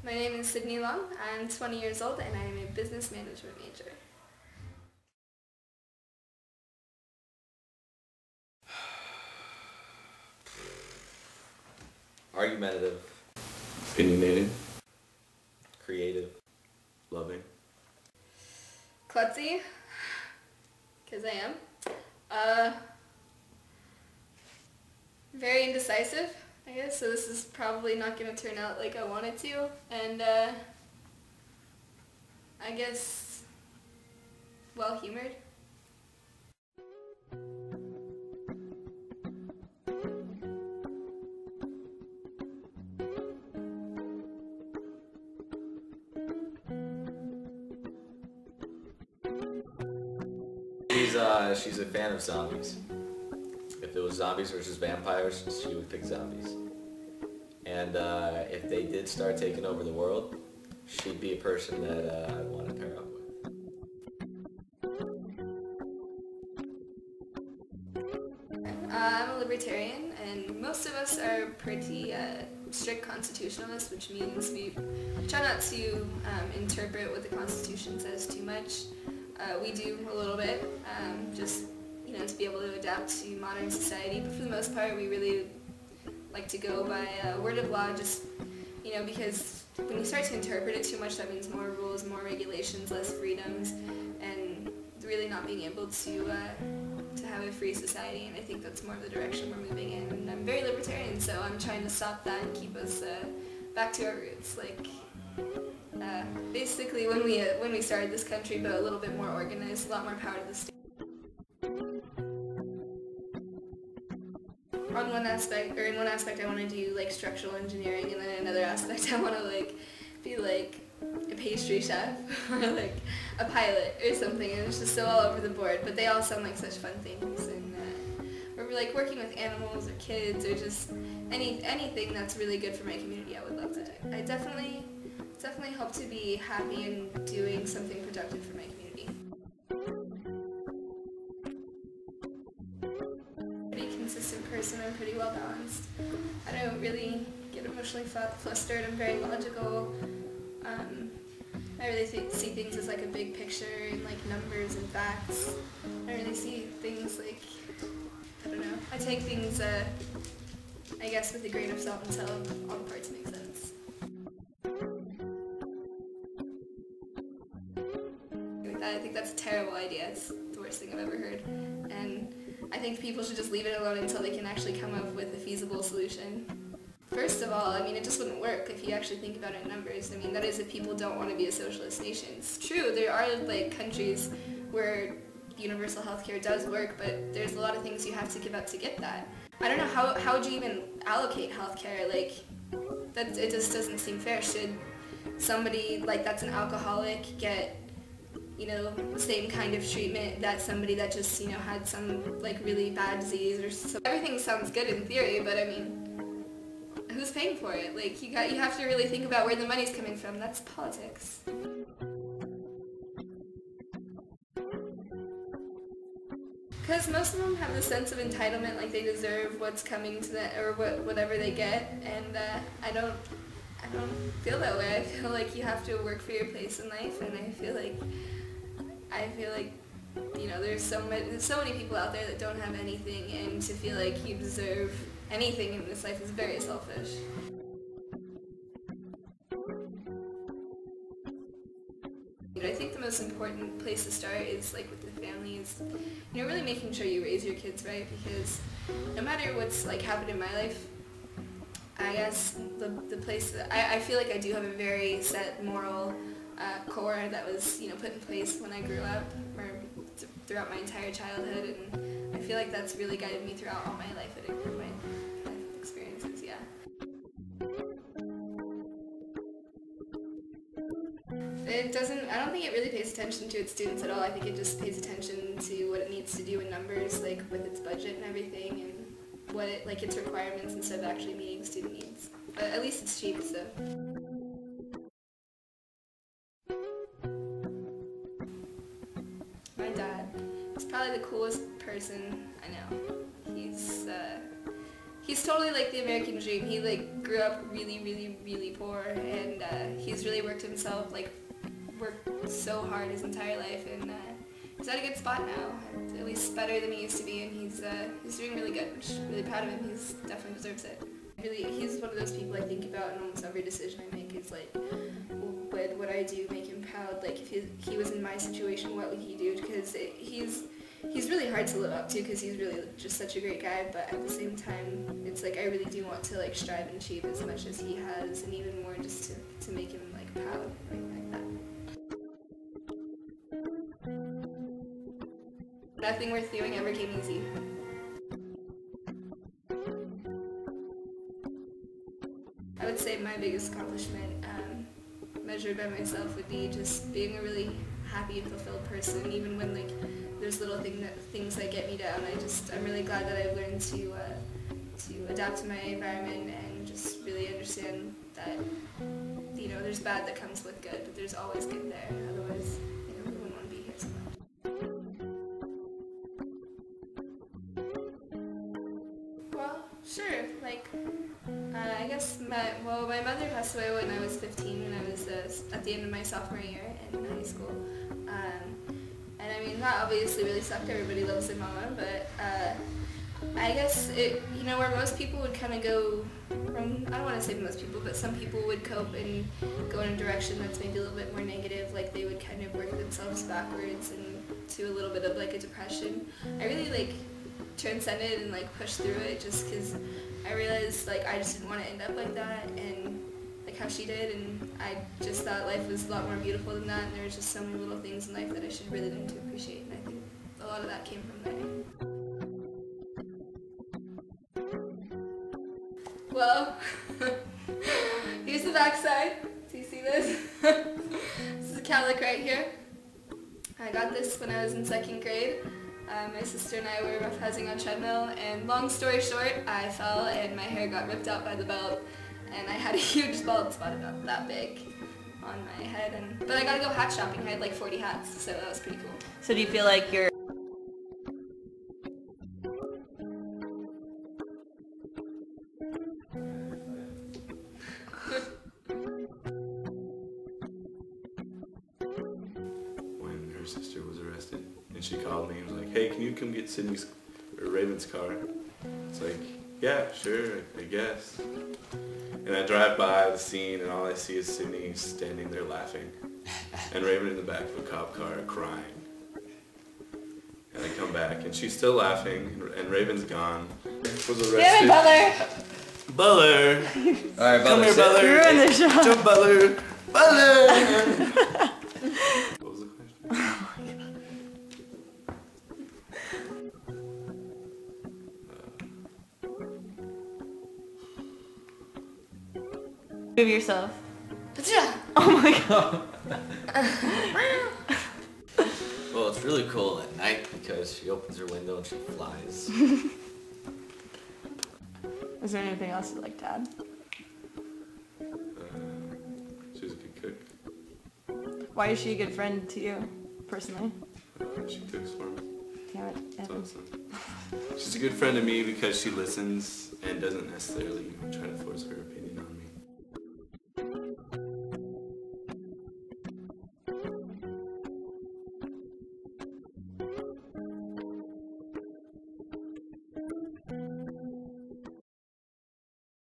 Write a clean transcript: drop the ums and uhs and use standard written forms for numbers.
My name is Sydney Long. I'm 20 years old and I am a business management major. Argumentative, Opinionated. creative, loving. Klutzy, because I am. Very indecisive, I guess, so this is probably not going to turn out like I want it to. And I guess well-humored. She's a fan of zombies. If it was zombies versus vampires, she would pick zombies. And if they did start taking over the world, she'd be a person that I'd want to pair up with. I'm a libertarian, and most of us are pretty strict constitutionalists, which means we try not to interpret what the Constitution says too much. We do a little bit, just to be able to adapt to modern society, but for the most part we really like to go by word of law, just because when you start to interpret it too much, that means more rules, more regulations, less freedoms, and really not being able to have a free society. And I think that's more of the direction we're moving in. And I'm very libertarian, so I'm trying to stop that and keep us back to our roots. Basically when we started this country, but a little bit more organized, a lot more power to the state. In one aspect I want to do structural engineering, and then in another aspect I want to be a pastry chef or a pilot or something, and it's just so all over the board, but they all sound like such fun things. And or working with animals or kids, or just anything that's really good for my community, I would love to do. I definitely hope to be happy and doing something productive for my community. Consistent person. I'm pretty well balanced. I don't really get emotionally flustered. I'm very logical. I really see things as a big picture and numbers and facts. I don't really see things I don't know. I take things I guess with a grain of salt until all the parts make sense. I think that's a terrible idea. It's the worst thing I've ever heard. And I think people should just leave it alone until they can actually come up with a feasible solution. First of all, it just wouldn't work if you actually think about it in numbers. That is if people don't want to be a socialist nation. It's true, there are countries where universal healthcare does work, but there's a lot of things you have to give up to get that. I don't know, how would you even allocate healthcare? It just doesn't seem fair. Should somebody that's an alcoholic get the same kind of treatment that somebody that just, had some, really bad disease or something? Everything sounds good in theory, but who's paying for it? You have to really think about where the money's coming from. That's politics. Because most of them have the sense of entitlement, they deserve what's coming to them, or whatever they get, and I don't feel that way. I feel you have to work for your place in life, and I feel like there's so many people out there that don't have anything, and to feel like you deserve anything in this life is very selfish. I think the most important place to start is with the families. Really making sure you raise your kids right, because no matter what's happened in my life, I guess the place that I feel I do have a very set moral core that was put in place when I grew up, or throughout my entire childhood, and I feel that's really guided me throughout all my life experiences. Yeah. I don't think it really pays attention to its students at all. I think it just pays attention to what it needs to do in numbers, with its budget and everything, and what its requirements, instead of actually meeting student needs. But at least it's cheap, so. My dad is probably the coolest person I know. he's totally like the American dream. He like grew up really, really, really poor, and he's really worked so hard his entire life, and he's at a good spot now, at least better than he used to be, and he's doing really good. I'm just really proud of him. He's definitely deserves it. He's one of those people I think about in almost every decision I make. It's like, would I do make him proud? Like if he was in my situation, what would he do? Because he's really hard to live up to because he's really just such a great guy, but at the same time, it's like I really do want to like strive and achieve as much as he has, and even more just to make him like proud, like that. Nothing worth doing ever came easy. I would say my biggest accomplishment, measured by myself, would be just being a really happy and fulfilled person, even when like there's little things that get me down. I'm really glad that I've learned to adapt to my environment and just really understand that, you know, there's bad that comes with good, but there's always good there. Otherwise, you know, we wouldn't want to be here so much. Well, sure. Like, I guess my mother passed away when I was 15, when I was at the end of my sophomore year in high school. And I mean, that obviously really sucked. Everybody loves their mama, but I guess you know, where most people would kind of go from, I don't want to say most people, but some people would cope and go in a direction that's maybe a little bit more negative, like they would kind of work themselves backwards and to a little bit of like a depression. I really like transcended and like pushed through it just because I realized like I just didn't want to end up like that, and like how she did, and I just thought life was a lot more beautiful than that, and there was just so many little things in life that I should really learn to appreciate, and I think a lot of that came from there. Well, here's the backside. Do you see this? This is a cowlick right here. I got this when I was in 2nd grade. My sister and I were roughhousing on treadmill, and long story short, I fell and my hair got ripped out by the belt, and I had a huge bald spot about that big on my head. But I got to go hat shopping. I had like 40 hats, so that was pretty cool. So do you feel like you're When her sister was arrested, and she called me and was like, "Hey, can you come get Sydney's or Raven's car?" It's like, "Yeah, sure, I guess." And I drive by the scene, and all I see is Sydney standing there laughing, and Raven in the back of a cop car crying. And I come back, and she's still laughing, and Raven's gone. Was arrested. Damn it, Butler! Butler! All right, Come here, Butler! You ruined the show. Jump, Butler! Butler! What was the question? Move yourself. Pacha! Oh my god. Well, it's really cool at night because she opens her window and she flies. Is there anything else you'd like to add? She was a good cook. Why is she a good friend to you, personally? She cooks for me. Damn it, It's Evans. awesome. She's a good friend to me because she listens and doesn't necessarily try to force